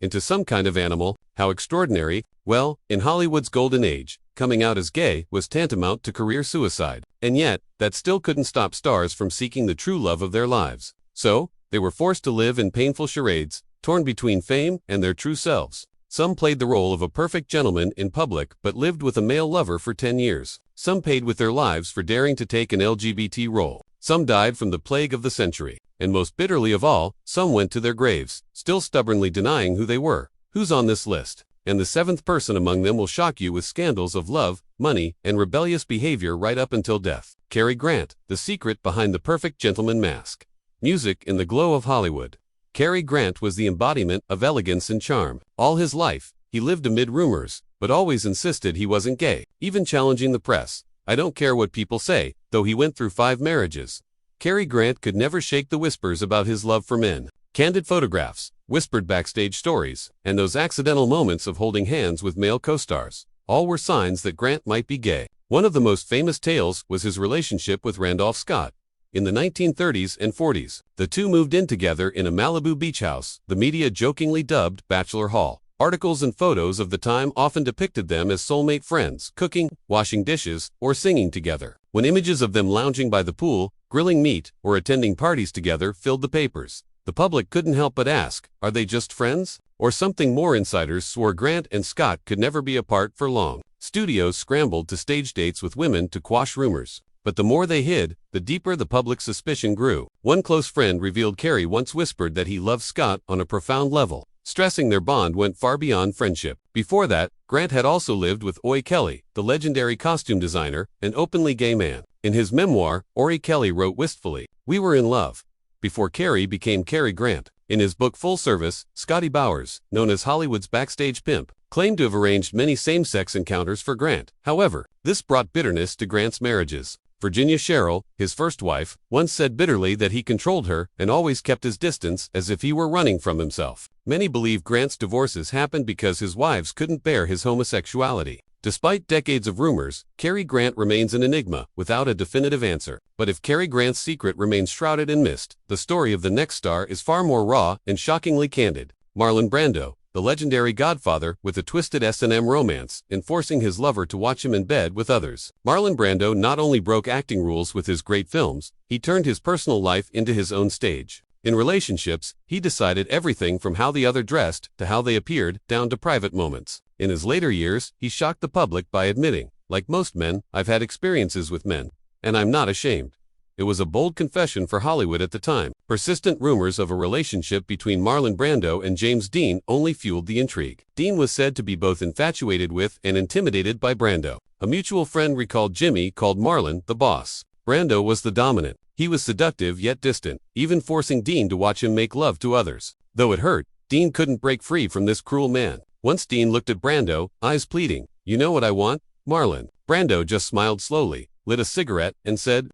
into some kind of animal. How extraordinary. Well, in Hollywood's golden age, coming out as gay was tantamount to career suicide. And yet, that still couldn't stop stars from seeking the true love of their lives. So, they were forced to live in painful charades, torn between fame and their true selves. Some played the role of a perfect gentleman in public but lived with a male lover for 10 years. Some paid with their lives for daring to take an LGBT role. Some died from the plague of the century. And most bitterly of all, some went to their graves, still stubbornly denying who they were. Who's on this list? And the seventh person among them will shock you with scandals of love, money, and rebellious behavior right up until death. Cary Grant, the secret behind the perfect gentleman mask. Music in the glow of Hollywood. Cary Grant was the embodiment of elegance and charm. All his life, he lived amid rumors, but always insisted he wasn't gay, even challenging the press. I don't care what people say, though he went through 5 marriages. Cary Grant could never shake the whispers about his love for men. Candid photographs, whispered backstage stories, and those accidental moments of holding hands with male co-stars. All were signs that Grant might be gay. One of the most famous tales was his relationship with Randolph Scott. In the 1930s and 40s, the two moved in together in a Malibu beach house, the media jokingly dubbed Bachelor Hall. Articles and photos of the time often depicted them as soulmate friends, cooking, washing dishes, or singing together. When images of them lounging by the pool, grilling meat, or attending parties together filled the papers, the public couldn't help but ask, are they just friends? Or something more? Insiders swore Grant and Scott could never be apart for long. Studios scrambled to stage dates with women to quash rumors. But the more they hid, the deeper the public suspicion grew. One close friend revealed Cary once whispered that he loved Scott on a profound level, stressing their bond went far beyond friendship. Before that, Grant had also lived with Ori Kelly, the legendary costume designer, an openly gay man. In his memoir, Ori Kelly wrote wistfully, "We were in love before Cary became Cary Grant." In his book Full Service, Scotty Bowers, known as Hollywood's backstage pimp, claimed to have arranged many same-sex encounters for Grant. However, this brought bitterness to Grant's marriages. Virginia Sherrill, his first wife, once said bitterly that he controlled her and always kept his distance as if he were running from himself. Many believe Grant's divorces happened because his wives couldn't bear his homosexuality. Despite decades of rumors, Cary Grant remains an enigma without a definitive answer. But if Cary Grant's secret remains shrouded in mist, the story of the next star is far more raw and shockingly candid. Marlon Brando, the legendary godfather with a twisted S&M romance, enforcing his lover to watch him in bed with others. Marlon Brando not only broke acting rules with his great films, he turned his personal life into his own stage. In relationships, he decided everything from how the other dressed to how they appeared, down to private moments. In his later years, he shocked the public by admitting, like most men, I've had experiences with men, and I'm not ashamed. It was a bold confession for Hollywood at the time. Persistent rumors of a relationship between Marlon Brando and James Dean only fueled the intrigue. Dean was said to be both infatuated with and intimidated by Brando. A mutual friend recalled Jimmy called Marlon the boss. Brando was the dominant. He was seductive yet distant, even forcing Dean to watch him make love to others. Though it hurt, Dean couldn't break free from this cruel man. Once Dean looked at Brando, eyes pleading, "You know what I want, Marlon?" Brando just smiled slowly, lit a cigarette, and said,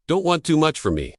"Don't want too much from me,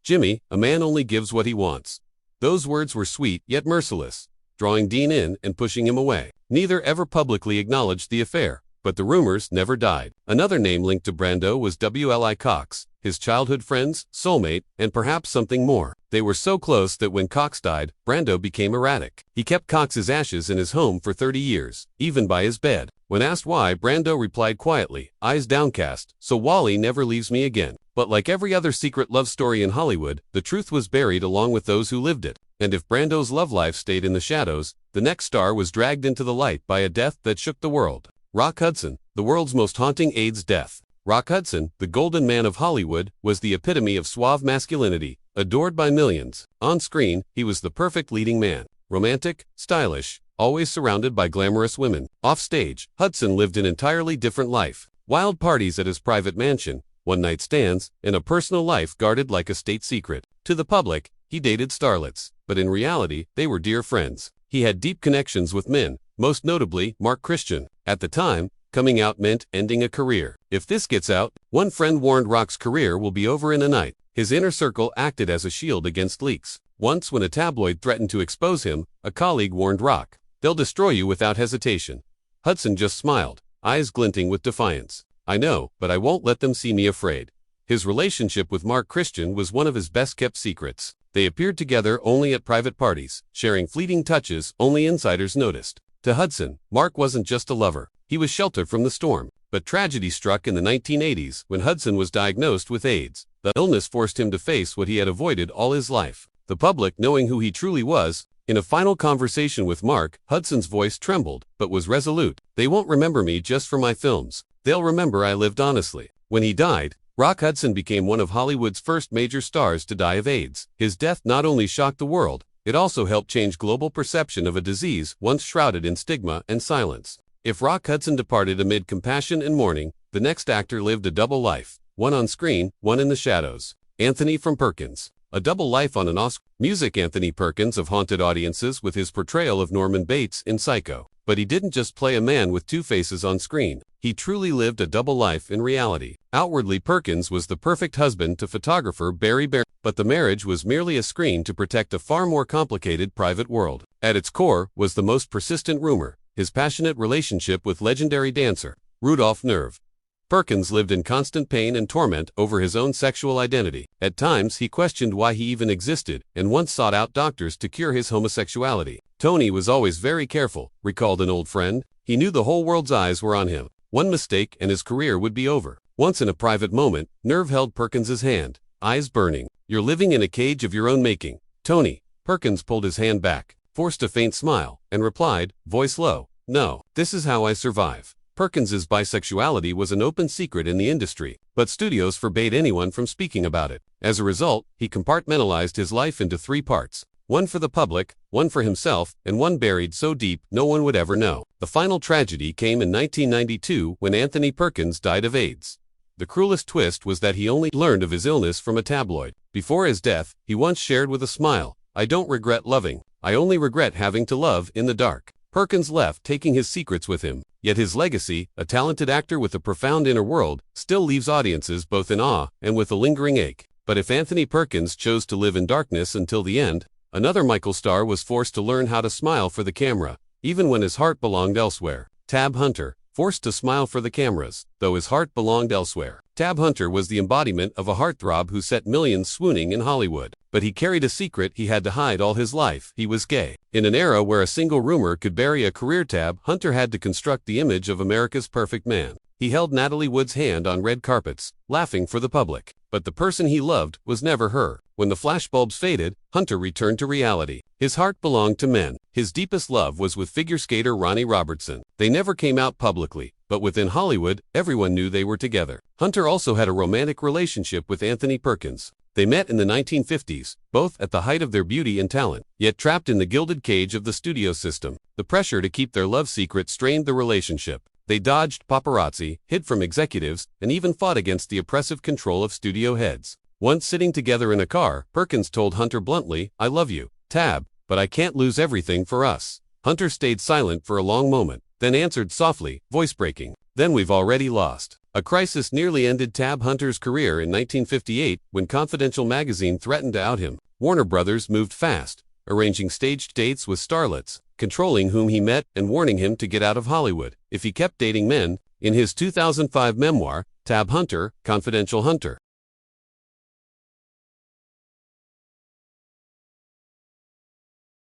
Jimmy, a man only gives what he wants." Those words were sweet yet merciless, drawing Dean in and pushing him away. Neither ever publicly acknowledged the affair, but the rumors never died. Another name linked to Brando was W.L.I. Cox, his childhood friend's soulmate, and perhaps something more. They were so close that when Cox died, Brando became erratic. He kept Cox's ashes in his home for 30 years, even by his bed. When asked why, Brando replied quietly, eyes downcast, "So Wally never leaves me again." But like every other secret love story in Hollywood, the truth was buried along with those who lived it. And if Brando's love life stayed in the shadows, the next star was dragged into the light by a death that shook the world. Rock Hudson, the world's most haunting AIDS death. Rock Hudson, the golden man of Hollywood, was the epitome of suave masculinity, adored by millions. On screen, he was the perfect leading man. Romantic, stylish, always surrounded by glamorous women. Off stage, Hudson lived an entirely different life. Wild parties at his private mansion, one-night stands, and a personal life guarded like a state secret. To the public, he dated starlets, but in reality, they were dear friends. He had deep connections with men, most notably Mark Christian. At the time, coming out meant ending a career. If this gets out, one friend warned Rock's career will be over in a night. His inner circle acted as a shield against leaks. Once when a tabloid threatened to expose him, a colleague warned Rock, "They'll destroy you without hesitation." Hudson just smiled, eyes glinting with defiance. "I know, but I won't let them see me afraid." His relationship with Mark Christian was one of his best-kept secrets. They appeared together only at private parties, sharing fleeting touches only insiders noticed. To Hudson, Mark wasn't just a lover. He was shelter from the storm. But tragedy struck in the 1980s when Hudson was diagnosed with AIDS. The illness forced him to face what he had avoided all his life. The public knowing who he truly was. In a final conversation with Mark, Hudson's voice trembled, but was resolute. They won't remember me just for my films. They'll remember I lived honestly. When he died, Rock Hudson became one of Hollywood's first major stars to die of AIDS. His death not only shocked the world, it also helped change global perception of a disease once shrouded in stigma and silence. If Rock Hudson departed amid compassion and mourning, the next actor lived a double life, one on screen, one in the shadows. Anthony from Perkins. A double life on an Oscar. Music. Anthony Perkins have haunted audiences with his portrayal of Norman Bates in Psycho. But he didn't just play a man with two faces on screen. He truly lived a double life in reality. Outwardly, Perkins was the perfect husband to photographer Barry Barron, but the marriage was merely a screen to protect a far more complicated private world. At its core was the most persistent rumor, his passionate relationship with legendary dancer Rudolph Nerve. Perkins lived in constant pain and torment over his own sexual identity. At times, he questioned why he even existed, and once sought out doctors to cure his homosexuality. Tony was always very careful, recalled an old friend. He knew the whole world's eyes were on him. One mistake and his career would be over. Once in a private moment, Nerve held Perkins's hand, eyes burning. "You're living in a cage of your own making, Tony." Perkins pulled his hand back, forced a faint smile, and replied, voice low, "No, this is how I survive." Perkins's bisexuality was an open secret in the industry, but studios forbade anyone from speaking about it. As a result, he compartmentalized his life into three parts. One for the public, one for himself, and one buried so deep no one would ever know. The final tragedy came in 1992 when Anthony Perkins died of AIDS. The cruelest twist was that he only learned of his illness from a tabloid. Before his death, he once shared with a smile, "I don't regret loving, I only regret having to love in the dark." Perkins left taking his secrets with him, yet his legacy, a talented actor with a profound inner world, still leaves audiences both in awe and with a lingering ache. But if Anthony Perkins chose to live in darkness until the end, another Michael star was forced to learn how to smile for the camera, even when his heart belonged elsewhere. Tab Hunter, forced to smile for the cameras, though his heart belonged elsewhere. Tab Hunter was the embodiment of a heartthrob who set millions swooning in Hollywood. But he carried a secret he had to hide all his life. He was gay. In an era where a single rumor could bury a career, Tab Hunter had to construct the image of America's perfect man. He held Natalie Wood's hand on red carpets, laughing for the public. But the person he loved was never her. When the flashbulbs faded, Hunter returned to reality. His heart belonged to men. His deepest love was with figure skater Ronnie Robertson. They never came out publicly, but within Hollywood, everyone knew they were together. Hunter also had a romantic relationship with Anthony Perkins. They met in the 1950s, both at the height of their beauty and talent, yet trapped in the gilded cage of the studio system. The pressure to keep their love secret strained the relationship. They dodged paparazzi, hid from executives, and even fought against the oppressive control of studio heads. Once sitting together in a car, Perkins told Hunter bluntly, "I love you, Tab, but I can't lose everything for us." Hunter stayed silent for a long moment, then answered softly, voice breaking, "Then we've already lost." A crisis nearly ended Tab Hunter's career in 1958 when Confidential magazine threatened to out him. Warner Brothers moved fast, arranging staged dates with starlets, controlling whom he met and warning him to get out of Hollywood if he kept dating men. In his 2005 memoir, Tab Hunter, Confidential Hunter,